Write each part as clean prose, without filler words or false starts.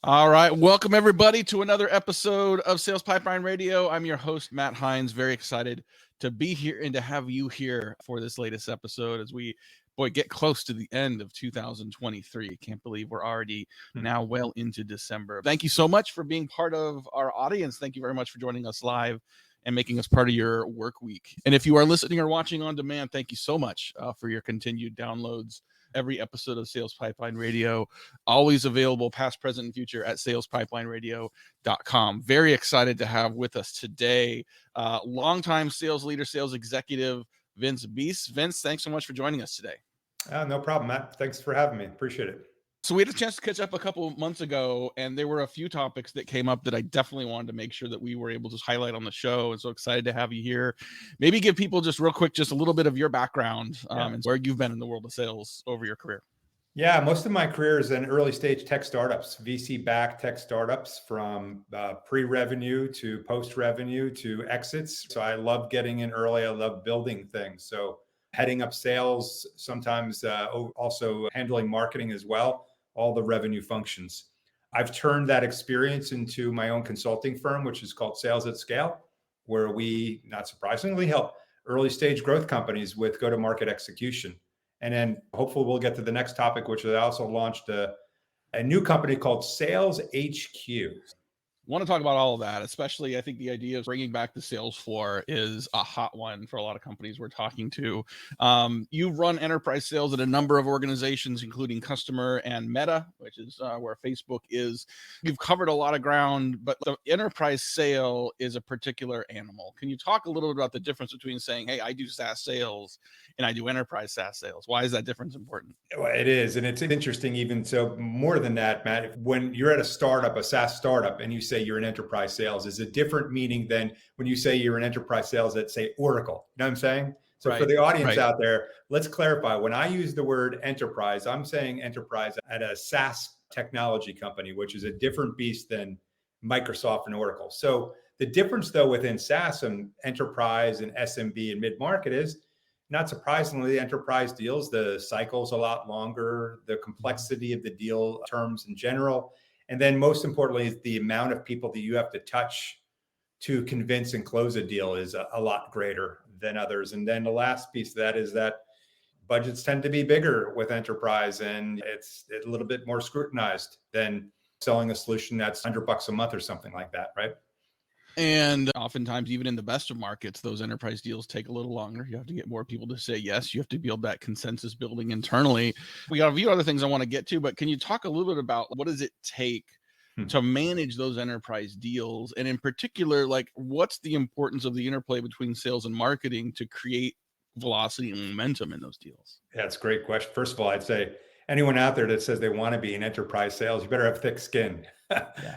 All right. Welcome, everybody, to another episode of Sales Pipeline Radio. I'm your host, Matt Hines. Very excited to be here and to have you here for this latest episode as we, get close to the end of 2023. Can't believe we're already now well into December. Thank you so much for being part of our audience. Thank you very much for joining us live and making us part of your work week. And if you are listening or watching on demand, thank you so much for your continued downloads. Every episode of Sales Pipeline Radio, always available past, present, and future at salespipelineradio.com. Very excited to have with us today longtime sales leader, sales executive, Vince Bies. Vince, thanks so much for joining us today. No problem, Matt. Thanks for having me. Appreciate it. So we had a chance to catch up a couple of months ago, and there were a few topics that came up that I definitely wanted to make sure that we were able to highlight on the show. And so excited to have you here. Maybe give people just real quick, just a little bit of your background and where you've been in the world of sales over your career. Yeah, most of my career is in early stage tech startups, VC-backed tech startups, from pre-revenue to post-revenue to exits. So I love getting in early. I love building things. So heading up sales, sometimes also handling marketing as well, all the revenue functions. I've turned that experience into my own consulting firm, which is called Sales at Scale, where we, not surprisingly, help early stage growth companies with go-to-market execution. And then hopefully we'll get to the next topic, which I also launched a new company called Sales HQ. Want to talk about all of that, especially I think the idea of bringing back the sales floor is a hot one for a lot of companies we're talking to. You run enterprise sales at a number of organizations, including Customer and Meta, which is where Facebook is. You've covered a lot of ground, but the enterprise sale is a particular animal. Can you talk a little bit about the difference between saying, hey, I do SaaS sales and I do enterprise SaaS sales? Why is that difference important? Well, it is. And it's interesting, even so, more than that, Matt, when you're at a startup, a SaaS startup, and you say you're in enterprise sales, is a different meaning than when you say you're in enterprise sales at, say, Oracle. You know what I'm saying? So for the audience out there, let's clarify. When I use the word enterprise, I'm saying enterprise at a SaaS technology company, which is a different beast than Microsoft and Oracle. So the difference, though, within SaaS and enterprise and SMB and mid-market is, not surprisingly, enterprise deals, the cycle's a lot longer, the complexity of the deal terms in general. And then most importantly, the amount of people that you have to touch to convince and close a deal is a lot greater than others. And then the last piece of that is that budgets tend to be bigger with enterprise, and it's a little bit more scrutinized than selling a solution that's $100 a month or something like that, right? And oftentimes, even in the best of markets, those enterprise deals take a little longer. You have to get more people to say yes. You have to build that consensus building internally. We got a few other things I want to get to, but can you talk a little bit about what does it take to manage those enterprise deals? And in particular, like, what's the importance of the interplay between sales and marketing to create velocity and momentum in those deals? Yeah, that's a great question. First of all, I'd say anyone out there that says they want to be in enterprise sales, you better have thick skin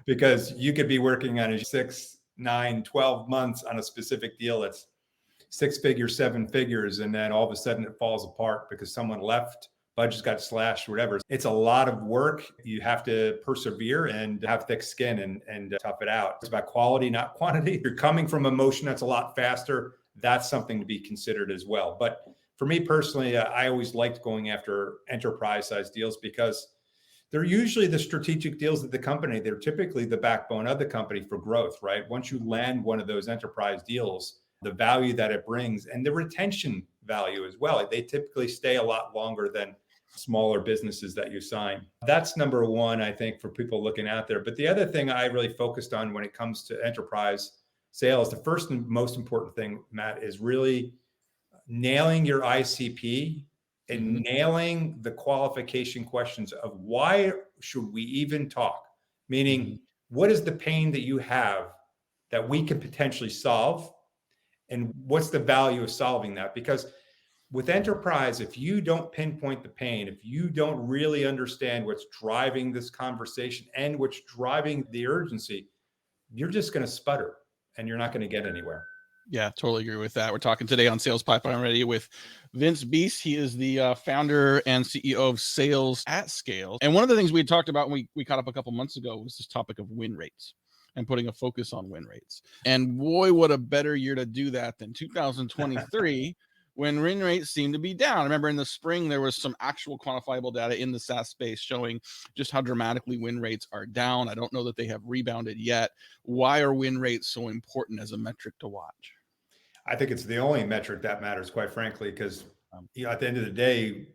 because you could be working on a 6, 9, 12 months on a specific deal that's 6 figures, 7 figures, and then all of a sudden it falls apart because someone left, budgets got slashed, whatever. It's a lot of work. You have to persevere and have thick skin and tough it out. It's about quality, not quantity. If you're coming from a motion that's a lot faster, that's something to be considered as well. But for me personally, I always liked going after enterprise size deals because they're usually the strategic deals of the company. They're typically the backbone of the company for growth, right? Once you land one of those enterprise deals, the value that it brings and the retention value as well, they typically stay a lot longer than smaller businesses that you sign. That's number one, I think, for people looking out there. But the other thing I really focused on when it comes to enterprise sales, the first and most important thing, Matt, is really nailing your ICP and nailing the qualification questions of why should we even talk? Meaning, what is the pain that you have that we can potentially solve? And what's the value of solving that? Because with enterprise, if you don't pinpoint the pain, if you don't really understand what's driving this conversation and what's driving the urgency, you're just going to sputter and you're not going to get anywhere. Yeah, totally agree with that. We're talking today on Sales Pipeline Radio with Vince Bies. He is the founder and CEO of Sales at Scale. And one of the things we had talked about when we caught up a couple months ago was this topic of win rates and putting a focus on win rates. And boy, what a better year to do that than 2023 when win rates seem to be down. I remember in the spring, there was some actual quantifiable data in the SaaS space showing just how dramatically win rates are down. I don't know that they have rebounded yet. Why are win rates so important as a metric to watch? I think it's the only metric that matters, quite frankly, because at the end of the day,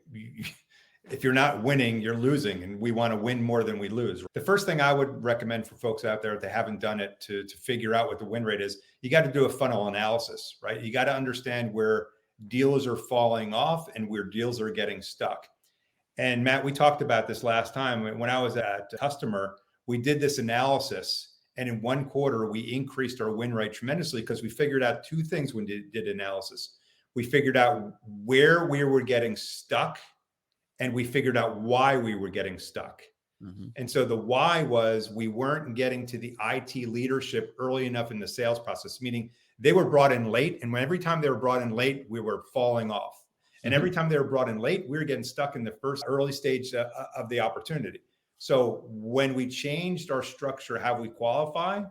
if you're not winning, you're losing, and we want to win more than we lose. The first thing I would recommend for folks out there, if they haven't done it, to figure out what the win rate is, you got to do a funnel analysis, right? You got to understand where deals are falling off and where deals are getting stuck. And Matt, we talked about this last time when I was at Customer. We did this analysis, and in one quarter, we increased our win rate tremendously because we figured out two things when we did analysis. We figured out where we were getting stuck, and we figured out why we were getting stuck. Mm-hmm. And so the why was we weren't getting to the IT leadership early enough in the sales process, meaning they were brought in late. And every time they were brought in late, we were falling off. And every time they were brought in late, we were getting stuck in the first early stage of the opportunity. So when we changed our structure, how we qualify,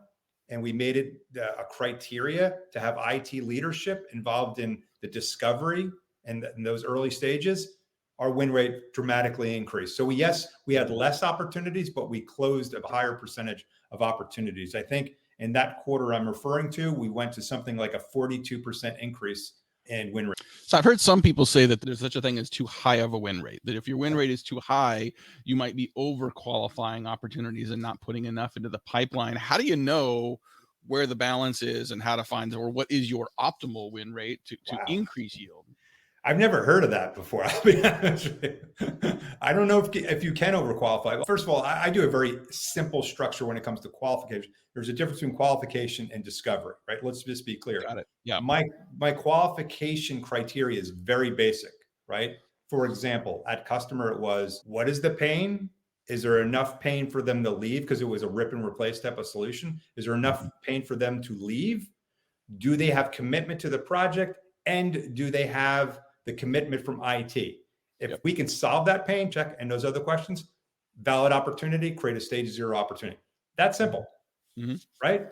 and we made it a criteria to have IT leadership involved in the discovery and in those early stages, our win rate dramatically increased. So we had less opportunities, but we closed a higher percentage of opportunities. I think in that quarter I'm referring to, we went to something like a 42% increase in win rate. So I've heard some people say that there's such a thing as too high of a win rate, that if your win rate is too high, you might be over qualifying opportunities and not putting enough into the pipeline. How do you know where the balance is and how to find, or what is your optimal win rate to increase yield? I've never heard of that before. I'll be honest with you. I don't know if you can overqualify. First of all, I do a very simple structure when it comes to qualification. There's a difference between qualification and discovery, right? Let's just be clear. Got it. Yeah. My qualification criteria is very basic, right? For example, at Customer, it was, what is the pain? Is there enough pain for them to leave? Because it was a rip and replace type of solution. Is there enough pain for them to leave? Do they have commitment to the project? And do they have the commitment from IT? If we can solve that pain, check, and those other questions, valid opportunity, create a stage 0 opportunity. That's simple, right?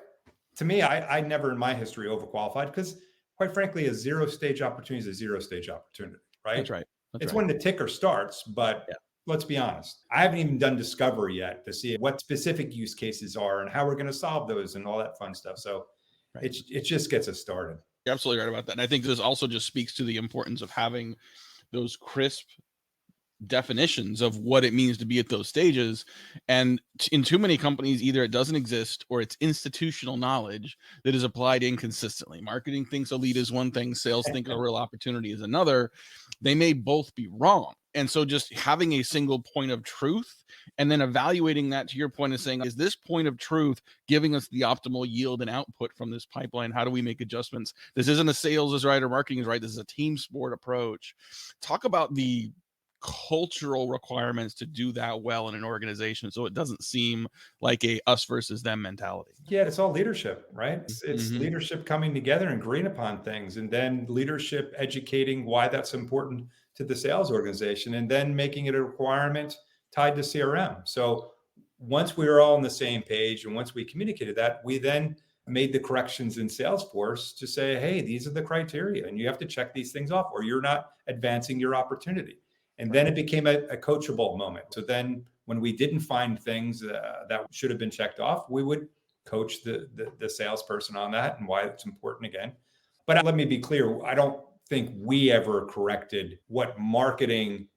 To me, I never in my history overqualified because, quite frankly, a 0 stage opportunity is a 0 stage opportunity, right? That's right. It's when the ticker starts, but let's be honest. I haven't even done discovery yet to see what specific use cases are and how we're going to solve those and all that fun stuff. So it just gets us started. You're absolutely right about that. And I think this also just speaks to the importance of having those crisp definitions of what it means to be at those stages. And in too many companies, either it doesn't exist or it's institutional knowledge that is applied inconsistently. Marketing thinks a lead is one thing, sales think a real opportunity is another. They may both be wrong. And so just having a single point of truth and then evaluating that, to your point, of saying, is this point of truth giving us the optimal yield and output from this pipeline? How do we make adjustments? This isn't a sales is right or marketing is right. This is a team sport approach. Talk about the cultural requirements to do that well in an organization, so it doesn't seem like a us versus them mentality. Yeah, it's all leadership, right? It's leadership coming together and agreeing upon things, and then leadership educating why that's important to the sales organization, and then making it a requirement tied to CRM. So once we were all on the same page and once we communicated that, we then made the corrections in Salesforce to say, hey, these are the criteria and you have to check these things off or you're not advancing your opportunity. And then it became a coachable moment. So then when we didn't find things that should have been checked off, we would coach the salesperson on that and why it's important again. But let me be clear. I don't think we ever corrected what marketing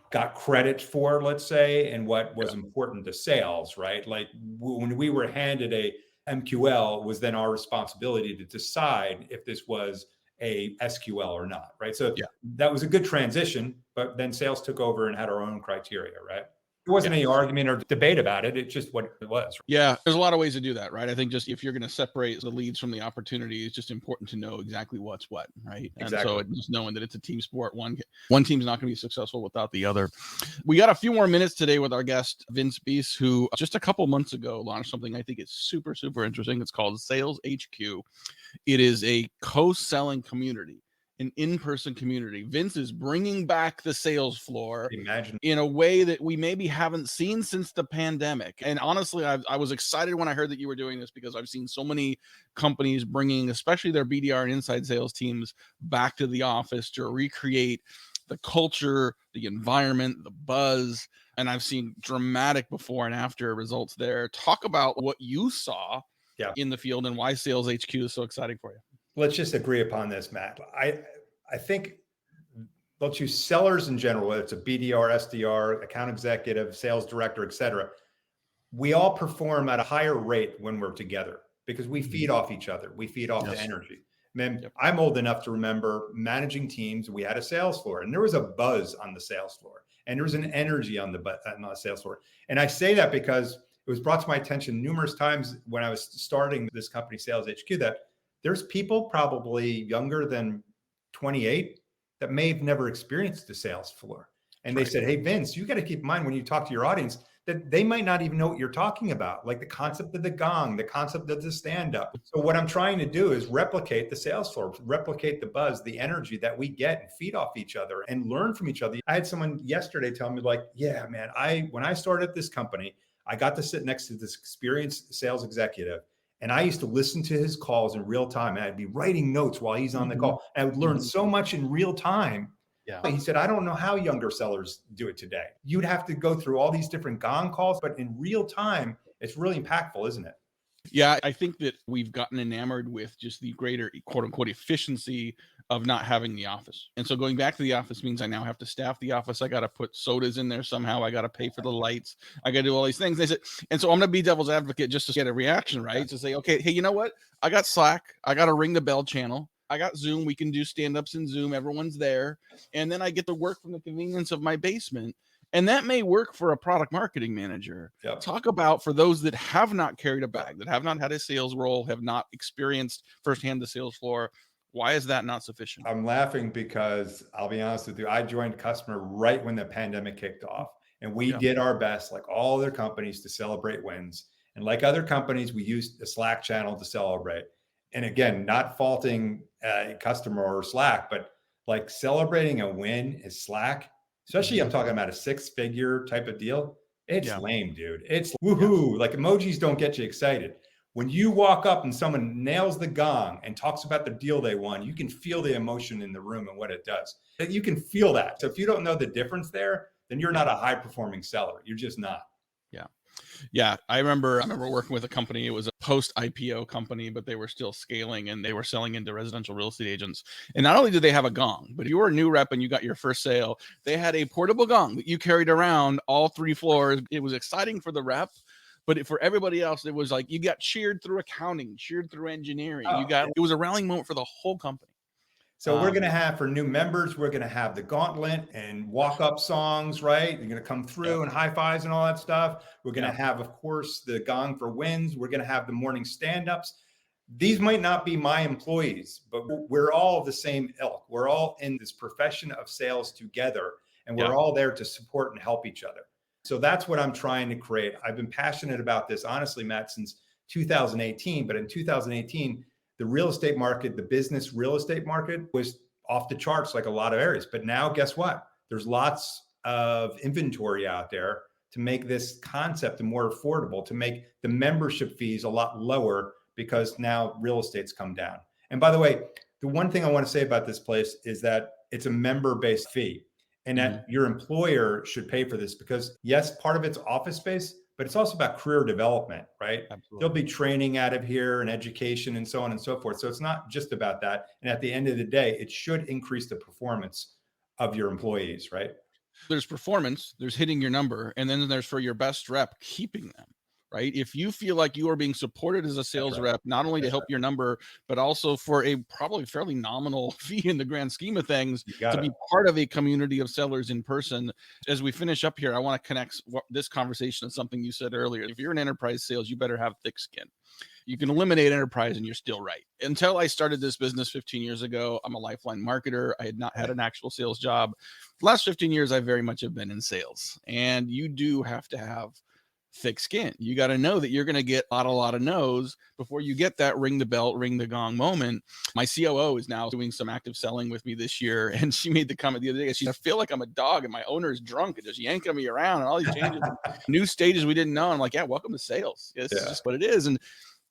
got credit for, let's say, and what was important to sales, right? Like when we were handed a MQL, it was then our responsibility to decide if this was a SQL or not, right? So that was a good transition, but then sales took over and had our own criteria, right? There wasn't any argument or debate about it. It's just what it was. Yeah, there's a lot of ways to do that, right? I think just if you're going to separate the leads from the opportunity, it's just important to know exactly what's what, right? Exactly. And so just knowing that it's a team sport, one team's not going to be successful without the other. We got a few more minutes today with our guest, Vince Bies, who just a couple months ago launched something I think is super, super interesting. It's called Sales HQ. It is a co-selling community. an in-person community. Vince is bringing back the sales floor Imagine. in a way that we maybe haven't seen since the pandemic. And honestly, I was excited when I heard that you were doing this, because I've seen so many companies bringing, especially their BDR and inside sales teams, back to the office to recreate the culture, the environment, the buzz. And I've seen dramatic before and after results there. Talk about what you saw in the field and why Sales HQ is so exciting for you. Let's just agree upon this, Matt. I think, let's use sellers in general, whether it's a BDR, SDR, account executive, sales director, et cetera. We all perform at a higher rate when we're together because we feed off each other. We feed off the energy. Man, I'm old enough to remember managing teams. We had a sales floor and there was a buzz on the sales floor and there was an energy on the sales floor. And I say that because it was brought to my attention numerous times when I was starting this company, Sales HQ, that there's people probably younger than 28 that may have never experienced the sales floor. And they said, hey, Vince, you got to keep in mind when you talk to your audience that they might not even know what you're talking about, like the concept of the gong, the concept of the stand-up. So what I'm trying to do is replicate the sales floor, replicate the buzz, the energy that we get and feed off each other and learn from each other. I had someone yesterday tell me like, yeah, man, when I started this company, I got to sit next to this experienced sales executive. And I used to listen to his calls in real time. And I'd be writing notes while he's on the call. And I would learn so much in real time. Yeah. He said, I don't know how younger sellers do it today. You'd have to go through all these different gong calls, but in real time, it's really impactful, isn't it? Yeah, I think that we've gotten enamored with just the greater quote unquote efficiency of not having the office. And so going back to the office means I now have to staff the office. I got to put sodas in there somehow. I got to pay for the lights. I got to do all these things. They said, and so I'm going to be devil's advocate just to get a reaction, right? To say, okay, hey, you know what? I got Slack. I got to ring the bell channel. I got Zoom. We can do stand-ups in Zoom. Everyone's there. And then I get to work from the convenience of my basement. And that may work for a product marketing manager. Yep. Talk about for those that have not carried a bag, that have not had a sales role, have not experienced firsthand the sales floor. Why is that not sufficient? I'm laughing because I'll be honest with you. I joined Customer right when the pandemic kicked off. And we did our best, like all other companies, to celebrate wins. And like other companies, we used the Slack channel to celebrate. And again, not faulting Customer or Slack, but like celebrating a win is Slack. Especially I'm talking about a 6-figure type of deal. It's lame, dude. It's woohoo. Like emojis don't get you excited. When you walk up and someone nails the gong and talks about the deal they won, you can feel the emotion in the room and what it does. You can feel that. So if you don't know the difference there, then you're not a high performing seller. You're just not. Yeah. I remember working with a company. It was a post IPO company, but they were still scaling and they were selling into residential real estate agents. And not only did they have a gong, but if you were a new rep and you got your first sale, they had a portable gong that you carried around all 3 floors. It was exciting for the rep, but for everybody else, it was like you got cheered through accounting, cheered through engineering. It was a rallying moment for the whole company. So we're going to have, for new members, we're going to have the gauntlet and walk-up songs, right? You're going to come through and high fives and all that stuff. We're going to have, of course, the gong for wins. We're going to have the morning stand-ups. These might not be my employees, but we're all the same ilk. We're all in this profession of sales together, and we're all there to support and help each other. So that's what I'm trying to create. I've been passionate about this, honestly, Matt, since 2018. But in 2018, the real estate market, the business real estate market was off the charts like a lot of areas. But now guess what? There's lots of inventory out there to make this concept more affordable, to make the membership fees a lot lower because now real estate's come down. And by the way, the one thing I want to say about this place is that it's a member-based fee and that your employer should pay for this because yes, part of it's office space, but it's also about career development, right? Absolutely. There'll be training out of here and education and so on and so forth. So it's not just about that. And at the end of the day, it should increase the performance of your employees, right? There's performance, there's hitting your number, and then there's for your best rep, keeping them, right? If you feel like you are being supported as a sales rep, not only to help your number, but also for a probably fairly nominal fee in the grand scheme of things, to be part of a community of sellers in person. As we finish up here, I want to connect this conversation to something you said earlier. If you're in enterprise sales, you better have thick skin. You can eliminate enterprise and you're still right. Until I started this business 15 years ago, I'm a lifeline marketer. I had not had an actual sales job. The last 15 years, I very much have been in sales. And you do have to have thick skin. You got to know that you're going to get a lot of no's before you get that ring the bell, ring the gong moment. My COO is now doing some active selling with me this year, and she made the comment the other day. She said, I feel like I'm a dog and my owner is drunk and just yanking me around and all these changes, new stages we didn't know. I'm like, yeah, welcome to sales. This is just what it is. And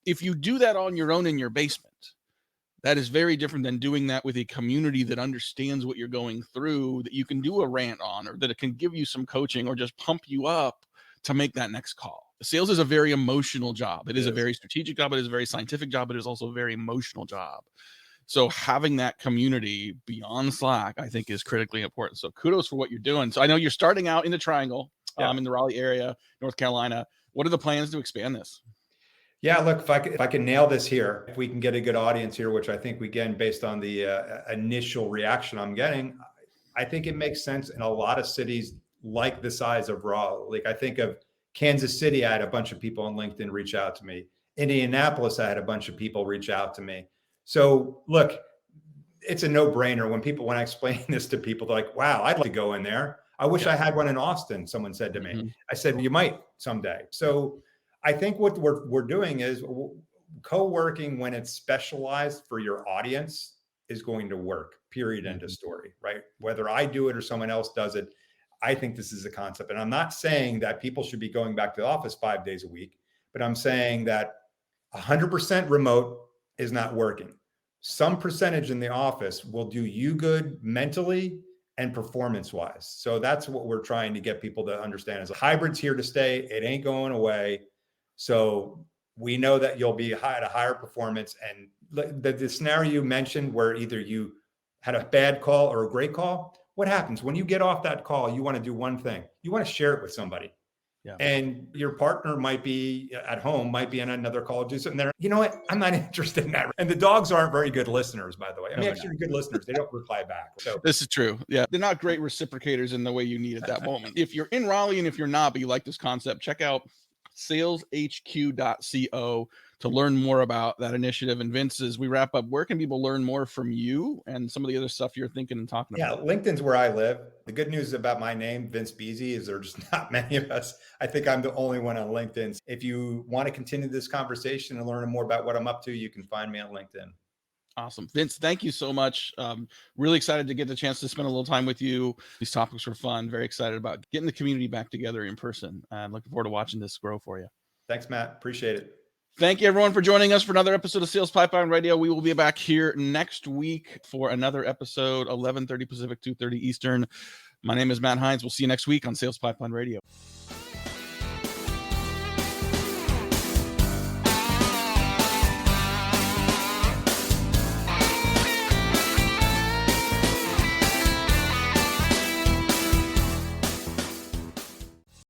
if you do that on your own in your basement, that is very different than doing that with a community that understands what you're going through, that you can do a rant on, or that it can give you some coaching or just pump you up to make that next call. Sales is a very emotional job. It is a very strategic job. It is a very scientific job. It is also a very emotional job. So having that community beyond Slack, I think, is critically important. So kudos for what you're doing. So I know you're starting out in the Triangle, in the Raleigh area, North Carolina. What are the plans to expand this? Yeah, look, if I can nail this here, if we can get a good audience here, which I think we can based on the initial reaction I'm getting, I think it makes sense in a lot of cities like the size of Raleigh. Like I think of Kansas City, I had a bunch of people on LinkedIn reach out to me. Indianapolis, I had a bunch of people reach out to me. So look, it's a no-brainer when I explain this to people, they're like, wow, I'd like to go in there. I wish I had one in Austin, someone said to me. I said, well, you might someday. So I think what we're doing is co-working when it's specialized for your audience is going to work, period, end of story, right? Whether I do it or someone else does it, I think this is a concept. And I'm not saying that people should be going back to the office 5 days a week, but I'm saying that 100% remote is not working. Some percentage in the office will do you good mentally and performance-wise. So that's what we're trying to get people to understand is a hybrid's here to stay. It ain't going away. So we know that you'll be at a higher performance. And the scenario you mentioned where either you had a bad call or a great call, what happens when you get off that call? You want to do one thing. You want to share it with somebody. Yeah. And your partner might be at home, might be on another call, do something there. You know what? I'm not interested in that. And the dogs aren't very good listeners, by the way. I mean, actually good listeners. They don't reply back. So this is true. Yeah. They're not great reciprocators in the way you need at that moment. If you're in Raleigh and if you're not, but you like this concept, check out saleshq.co to learn more about that initiative. And Vince, as we wrap up, where can people learn more from you and some of the other stuff you're thinking and talking about? Yeah, LinkedIn's where I live. The good news about my name, Vince Beasy, is there's just not many of us. I think I'm the only one on LinkedIn. If you want to continue this conversation and learn more about what I'm up to, you can find me on LinkedIn. Awesome. Vince, thank you so much. Really excited to get the chance to spend a little time with you. These topics were fun. Very excited about getting the community back together in person. And looking forward to watching this grow for you. Thanks, Matt. Appreciate it. Thank you, everyone, for joining us for another episode of Sales Pipeline Radio. We will be back here next week for another episode, 11:30 Pacific, 2:30 Eastern. My name is Matt Hines. We'll see you next week on Sales Pipeline Radio.